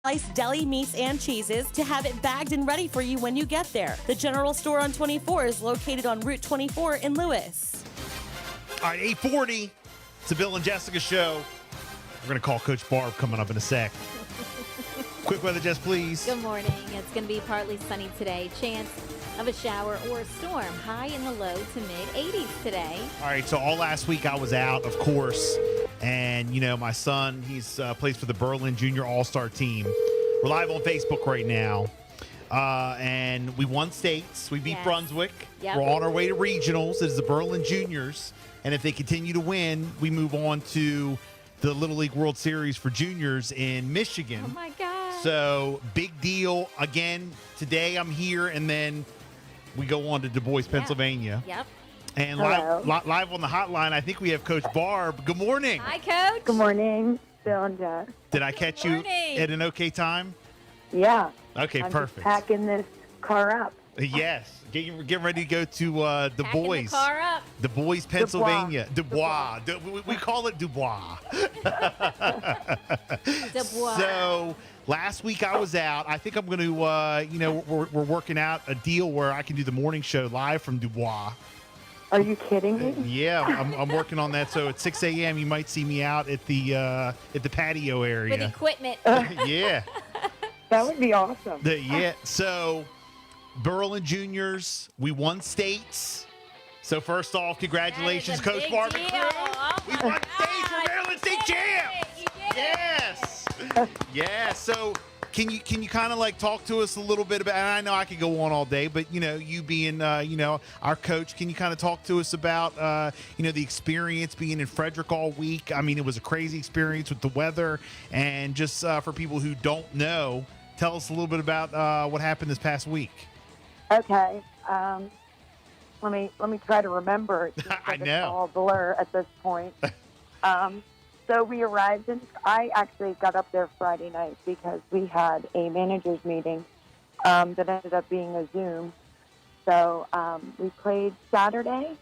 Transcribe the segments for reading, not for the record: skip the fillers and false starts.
Sliced deli meats and cheeses to have it bagged and ready for you when you get there. The General Store on 24 is located on Route 24 in Lewis. All right, 8:40. It's the Bill and Jessica show. We're going to call Coach Barb coming up in a sec. Quick weather, Jess, please. Good morning. It's going to be partly sunny today. Chance of a shower or a storm. High in the low to mid 80s today. All right, so all last week I was out, of course. And, you know, my son, he's plays for the Berlin Junior All-Star team. We're live on Facebook right now. And we won states. We beat Brunswick. Yep. We're on our way to regionals. It's the Berlin Juniors. And if they continue to win, we move on to the Little League World Series for juniors in Michigan. Oh, my God. So, big deal. Again, today I'm here, and then we go on to Du Bois, Pennsylvania. Yep. And live on the hotline, I think we have Coach Barb. Good morning. Hi, Coach. Good morning, Bill and Jess. Did I catch you at an okay time? Yeah. Okay, I'm perfect. Just packing this car up. Yes. Get ready to go to Du Packing Bois. the car up. Du Bois, Pennsylvania. Dubois. We call it Dubois. Dubois. So last week I was out. I think I'm going to, we're working out a deal where I can do the morning show live from Dubois. Are you kidding me? Yeah, I'm working on that. So at 6 a.m. you might see me out at the patio area. With equipment. Yeah. That would be awesome. So Berlin Juniors, we won states. So first off, congratulations, Coach Barb. We won states for Maryland State champs. Yes. Yeah. So can you kind of like talk to us a little bit about? And I know I could go on all day, but you being our coach, can you kind of talk to us about the experience being in Frederick all week? I mean, it was a crazy experience with the weather, and just for people who don't know, tell us a little bit about what happened this past week. Okay. Let me try to remember. It seems like I know. It's all blur at this point. So we arrived I actually got up there Friday night because we had a manager's meeting that ended up being a Zoom. So we played Saturday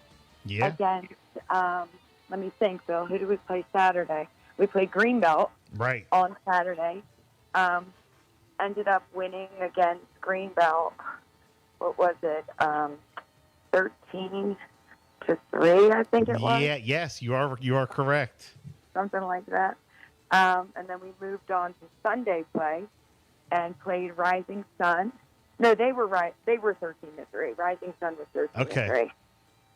against, let me think, Bill, who did we play Saturday? We played Greenbelt on Saturday. Ended up winning against Greenbelt. What was it? 13-3, I think it was. Yeah, yes, you are correct. Something like that. And then we moved on to Sunday play and played Rising Sun. No, they were 13-3. Rising Sun was 13-3. Okay.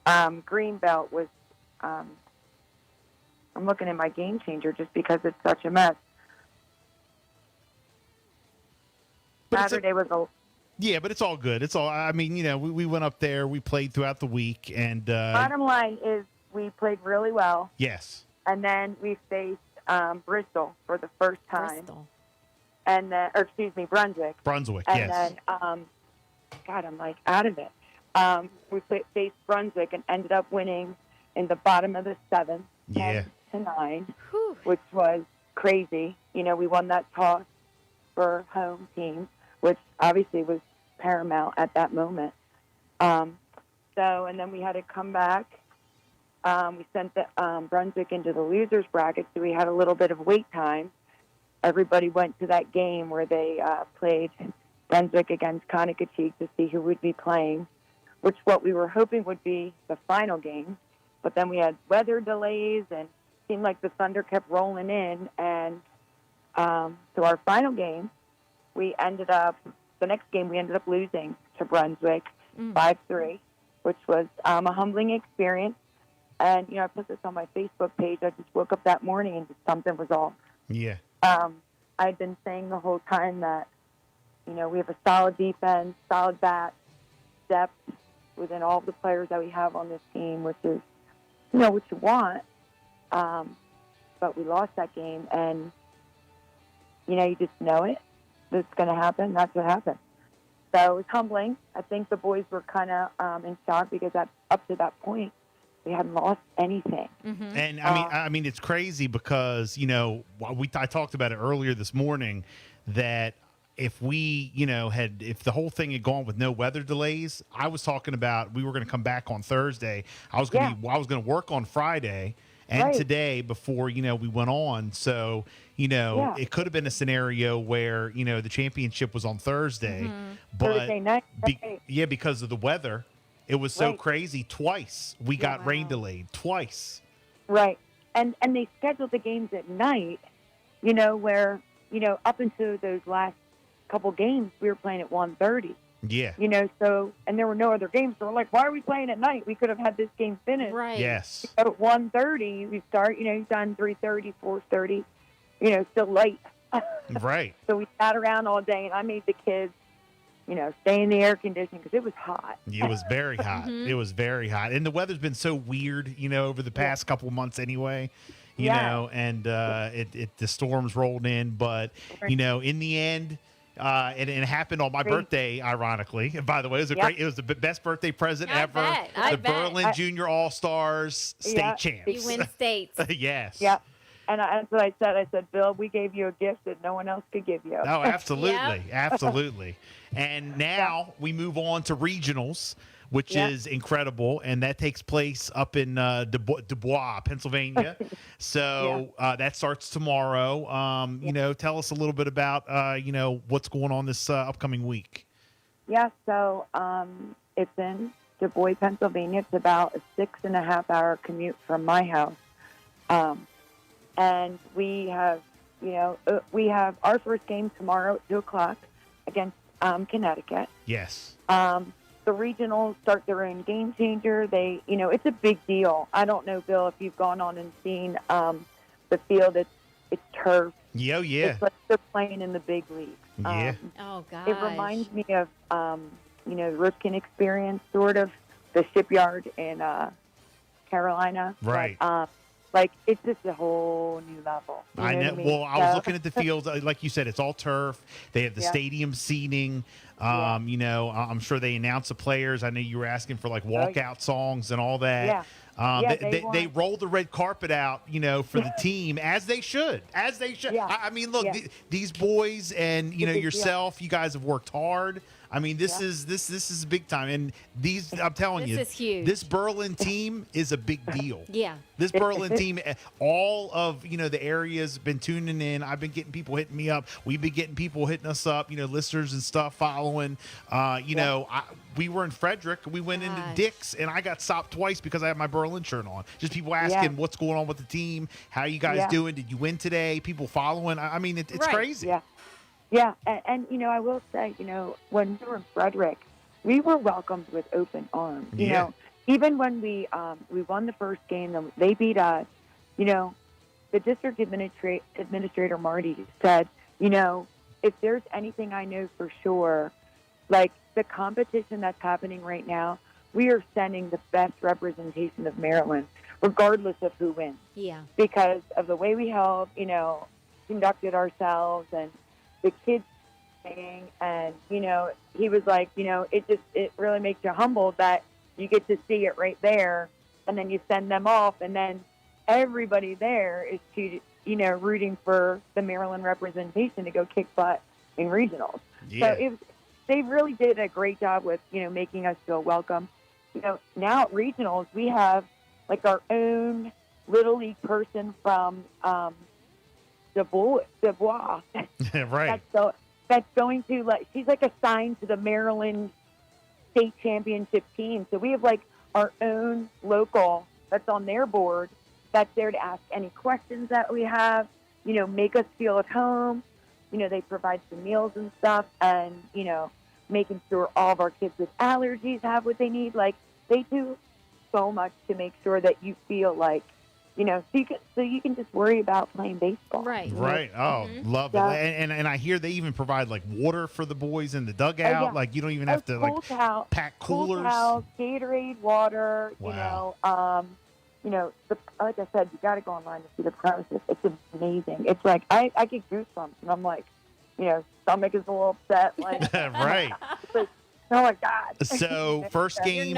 Greenbelt was I'm looking at my game changer just because it's such a mess. Saturday was a Yeah, but it's all good. It's all. I mean, we went up there. We played throughout the week, and bottom line is we played really well. Yes. And then we faced Bristol for the first time. Bristol. And then, Brunswick. Brunswick, and yes. And then, God, I'm like out of it. We faced Brunswick and ended up winning in the bottom of the seventh, 10-9, which was crazy. We won that toss for home team, which obviously was paramount at that moment. And then we had to come back. We sent the Brunswick into the losers bracket, so we had a little bit of wait time. Everybody went to that game where they played Brunswick against Conococheague to see who would be playing, which what we were hoping would be the final game. But then we had weather delays, and it seemed like the thunder kept rolling in. And so our final game, the next game, we ended up losing to Brunswick 5-3, which was a humbling experience. And, I put this on my Facebook page. I just woke up that morning and something was off. Yeah. I'd been saying the whole time that, we have a solid defense, solid bat, depth within all of the players that we have on this team, which is, what you want. But we lost that game, and, you just know it. It's going to happen. That's what happened. So it was humbling. I think the boys were kind of in shock because up to that point, we hadn't lost anything. Mm-hmm. And I mean, it's crazy because, I talked about it earlier this morning that if if the whole thing had gone with no weather delays, I was talking about we were going to come back on Thursday. I was going to work on Friday and Right. today before, we went on. So, it could have been a scenario where, the championship was on Thursday, but Thursday night. Right. because of the weather, it was so Right. crazy. Twice we got rain delayed twice. Right. And they scheduled the games at night, where, up until those last couple games, we were playing at 1:30. Yeah. So, and there were no other games. So we're like, why are we playing at night? We could have had this game finished. Right. Yes. At 1:30, we start, you've done 3:30, 4:30, still late. Right. So we sat around all day, and I made the kids, stay in the air conditioning because it was hot. It was very hot. It was very hot. And the weather's been so weird, over the past couple months anyway, and the storms rolled in. But, in the end, and it happened on my birthday, ironically. And by the way, it was the best birthday present ever. I the bet. Berlin Junior All-Stars state champs. You win states. Yes. Yeah. And that's what I said. I said, Bill, we gave you a gift that no one else could give you. Oh, absolutely. Yep. Absolutely. And now we move on to regionals, which is incredible. And that takes place up in Dubois, Pennsylvania. So that starts tomorrow. Tell us a little bit about, what's going on this upcoming week. Yeah, so it's in Dubois, Pennsylvania. It's about a 6.5-hour commute from my house. And we have our first game tomorrow at 2:00 against Connecticut. Yes. The regionals start their own game changer. They, it's a big deal. I don't know, Bill, if you've gone on and seen the field. It's turf. Yeah. It's like they're playing in the big leagues. Yeah. Oh, gosh. It reminds me of, the Ripken experience, sort of, the shipyard in Carolina. Right. Like, it's just a whole new level. You I know know. what I mean? Well, I was looking at the field. Like you said, it's all turf. They have the stadium seating. I'm sure they announce the players. I know you were asking for like walkout songs and all that. Yeah. They roll the red carpet out, for the team as they should. Yeah. I mean, look, these boys and yourself, you guys have worked hard. I mean, this is big time, and I'm telling you, This is huge. This Berlin team is a big deal. Yeah. This Berlin team, all of the areas been tuning in. I've been getting people hitting me up. We've been getting people hitting us up. Listeners and stuff following. We were in Frederick. We went into Dick's, and I got stopped twice because I had my Berlin shirt on. Just people asking what's going on with the team. How you guys doing? Did you win today? People following. I mean, it's crazy. Yeah. Yeah, and I will say, when we were in Frederick, we were welcomed with open arms. You know, even when we won the first game, they beat us. The district administrator Marty said, if there's anything I know for sure, like the competition that's happening right now, we are sending the best representation of Maryland, regardless of who wins. Yeah. Because of the way we held, conducted ourselves and the kids saying, and he was like, it really makes you humbled that you get to see it right there, and then you send them off, and then everybody there is rooting for the Maryland representation to go kick butt in regionals. Yeah. So they really did a great job with making us feel welcome. Now at regionals we have like our own little league person from Dubois. Right. That's going to she's like assigned to the Maryland state championship team. So we have like our own local that's on their board that's there to ask any questions that we have, make us feel at home. They provide some meals and stuff, and, making sure all of our kids with allergies have what they need. Like, they do so much to make sure that you feel like, so you can just worry about playing baseball. Right. Right. Oh, love it. And I hear they even provide like water for the boys in the dugout. Yeah. Like you don't even have to pack coolers. Cool towels, Gatorade, water. Wow. Like I said, you got to go online to see the premises. It's amazing. It's like I get goosebumps, and I'm like, stomach is a little upset. Like, right. It's like, oh my God. So first game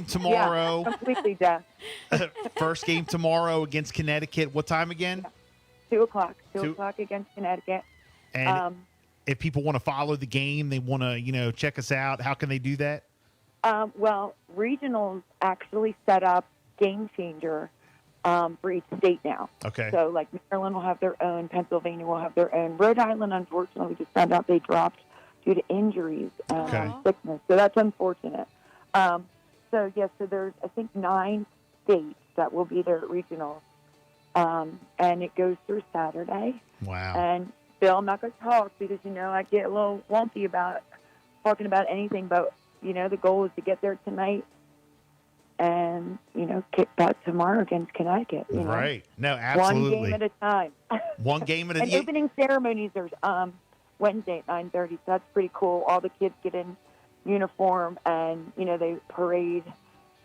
tomorrow. Yeah, completely deaf. First game tomorrow against Connecticut. What time again? 2:00. 2:00 against Connecticut. And if people want to follow the game, they want to, check us out. How can they do that? Well, regionals actually set up Game Changer for each state now. Okay. So, like, Maryland will have their own, Pennsylvania will have their own. Rhode Island, unfortunately, we just found out they dropped due to injuries and sickness. So that's unfortunate. So there's, I think, 9 states that will be there at regionals. And it goes through Saturday. Wow. And, Bill, I'm not going to talk because, I get a little wonky about talking about anything, but, the goal is to get there tonight and, kick butt tomorrow against Connecticut. Right. No, absolutely. One game at a time. One game at a time. And opening ceremonies are Wednesday at 9:30, so that's pretty cool. All the kids get in uniform and, they parade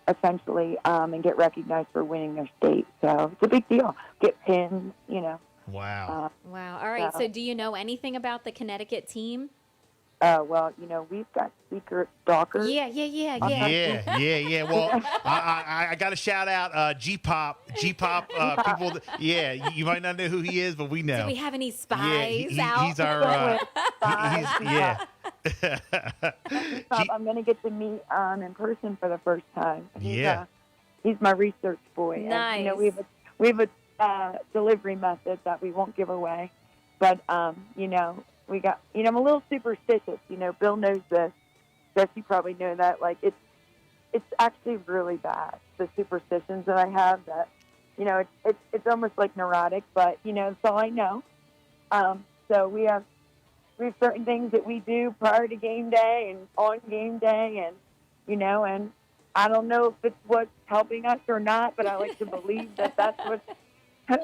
essentially and get recognized for winning their state. So it's a big deal. Get pins, Wow. Wow. All right. So do you know anything about the Connecticut team? Well, we've got secret stalkers. Yeah. Well, I got to shout out G-Pop. People, you might not know who he is, but we know. Do we have any spies out? He's our, I'm going to get to meet in person for the first time. He's my research boy. Nice. And, we have a delivery method that we won't give away, but we got, I'm a little superstitious. Bill knows this. Jess, you probably know that. Like, it's actually really bad, the superstitions that I have that, it's almost like neurotic, but, it's all I know. So we have certain things that we do prior to game day and on game day and, and I don't know if it's what's helping us or not, but I like to believe that that's what's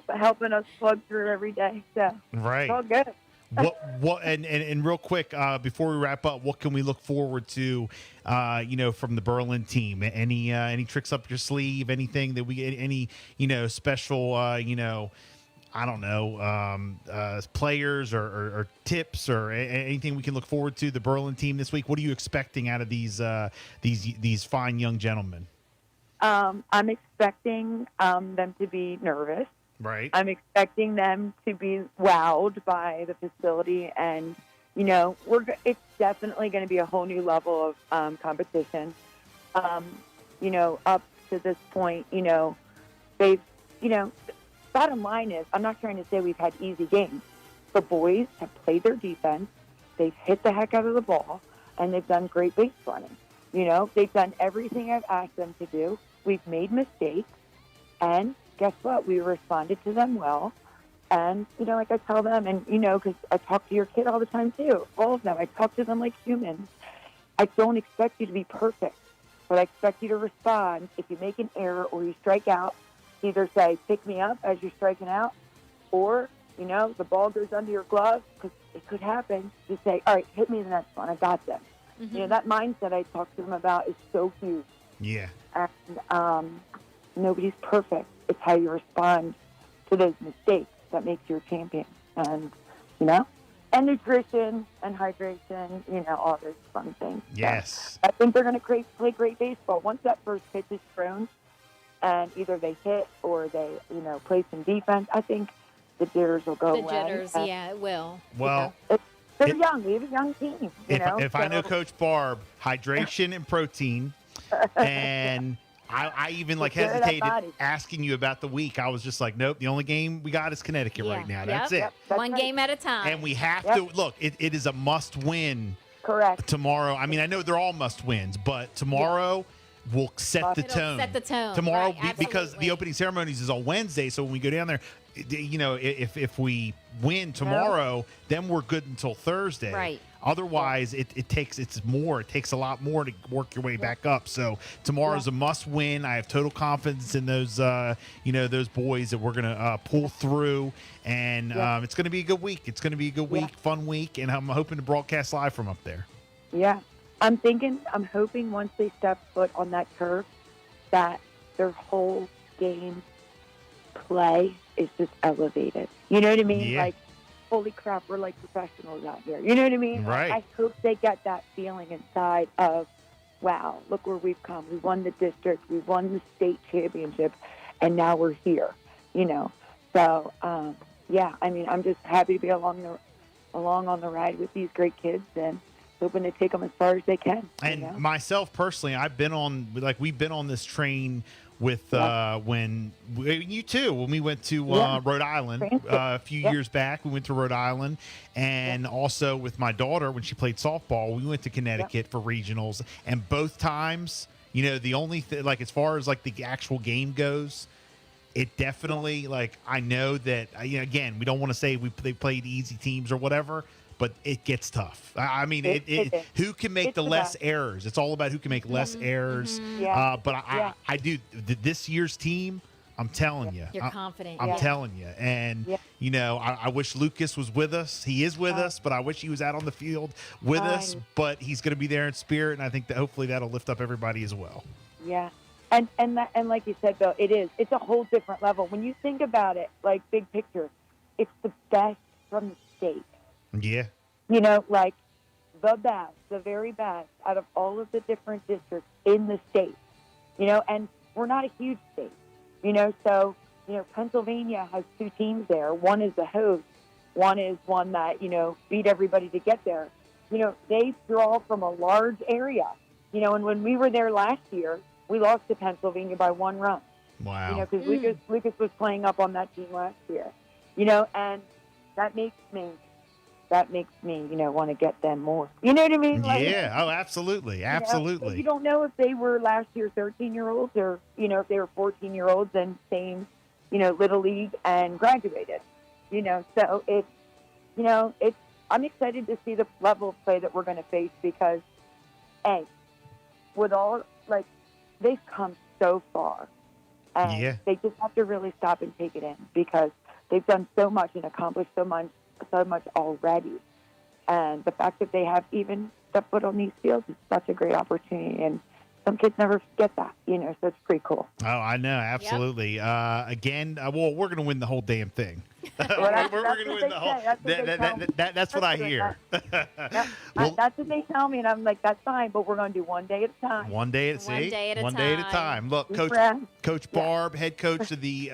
helping us plug through every day. So right. It's all good. What and real quick before we wrap up, what can we look forward to from the Berlin team? Any tricks up your sleeve, anything that we get, any special I don't know players or tips or anything we can look forward to the Berlin team this week? What are you expecting out of these fine young gentlemen? I'm expecting them to be nervous. Right. I'm expecting them to be wowed by the facility, and it's definitely going to be a whole new level of competition. Up to this point, they've, bottom line is, I'm not trying to say we've had easy games. The boys have played their defense, they've hit the heck out of the ball, and they've done great base running. They've done everything I've asked them to do. We've made mistakes, and guess what? We responded to them well. And, like I tell them, and, because I talk to your kid all the time, too. All of them. I talk to them like humans. I don't expect you to be perfect, but I expect you to respond. If you make an error or you strike out, either say, pick me up as you're striking out, or, the ball goes under your glove, because it could happen. Just say, all right, hit me the next one. I got this. Mm-hmm. That mindset I talk to them about is so huge. Yeah. And nobody's perfect. It's how you respond to those mistakes that makes you a champion. And, and nutrition and hydration, all those fun things. Yes. So I think they're going to play great baseball. Once that first pitch is thrown and either they hit or they, play some defense, I think the jitters will go away. The jitters, yeah, it will. Well, they're young. We have a young team. If I know Coach Barb, hydration and protein, and I even hesitated asking you about the week. I was just like, nope, the only game we got is Connecticut right now. That's it. One game at a time. And we have to look, it is a must win. Correct. Tomorrow. I mean, I know they're all must wins, but tomorrow will set the tone. Set the tone. Tomorrow, right, because the opening ceremonies is on Wednesday, so when we go down there, if we win tomorrow, then we're good until Thursday. Right. Otherwise, it takes a lot more to work your way back up. So tomorrow's a must win. I have total confidence in those those boys that we're gonna pull through, and it's gonna be a good week. It's gonna be a good week, fun week, and I'm hoping to broadcast live from up there. Yeah, I'm hoping once they step foot on that turf, that their whole game play is just elevated. You know what I mean? Yeah. Like, holy crap, we're like professionals out here. You know what I mean? Right. I hope they get that feeling inside of, wow, look where we've come. We won the district. We won the state championship, and now we're here, So, I'm just happy to be along on the ride with these great kids and hoping to take them as far as they can. And myself personally, we've been on this train with when you too, when we went to Rhode Island a few years back. We went to Rhode Island, and also with my daughter when she played softball, we went to Connecticut for regionals, and both times, you know, the only like as far as like the actual game goes, it definitely like I know that again, we don't want to say they played easy teams or whatever, but it gets tough. I mean, it who can make the less errors? It's all about who can make less errors. But I do this year's team. I'm telling you, You're confident. I'm telling you, and you know, I wish Lucas was with us. He is with us, but I wish he was out on the field with us. But he's going to be there in spirit, and I think that hopefully that'll lift up everybody as well. Yeah. And like you said, Bill, it's a whole different level. When you think about it, like big picture, it's the best from the state. Yeah. You know, like the best, the very best out of all of the different districts in the state. You know, and we're not a huge state. You know, so, you know, Pennsylvania has 2 teams there. One is the host. One is one that, you know, beat everybody to get there. You know, they draw from a large area. You know, and when we were there last year, we lost to Pennsylvania by 1 run. Wow. You know, because Lucas was playing up on that team last year. You know, and that makes me, you know, want to get them more. You know what I mean? Like, yeah. Oh, absolutely. Absolutely. You know, you don't know if they were last year 13-year-olds or, you know, if they were 14-year-olds and same, you know, Little League and graduated. You know, so it's, you know, I'm excited to see the level of play that we're going to face because, A, with all, like, they've come so far. And they just have to really stop and take it in because they've done so much and accomplished so much already. And the fact that they have even stepped foot on these fields is such a great opportunity. And some kids never forget that, you know, so it's pretty cool. Oh, I know. Absolutely. Again, well, we're going to win the whole damn thing. Well, we're going to win the whole. That's what I hear. Well, that's what they tell me, and I'm like, that's fine, but we're going to do one day at a time. One day at a time. Look, Coach Barb, head coach of the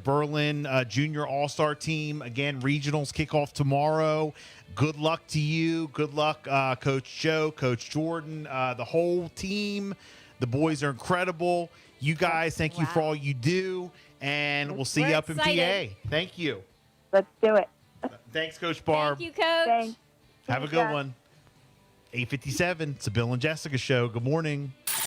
Berlin Junior All-Star team. Again, regionals kick off tomorrow. Good luck to you. Good luck, Coach Joe, Coach Jordan, the whole team. The boys are incredible. You guys, thank you for all you do. And we'll see you up in PA. Thank you. Let's do it. Thanks, Coach Barb. Thank you, Coach. Thanks. Have a good one. 8:57. It's the Bill and Jessica Show. Good morning.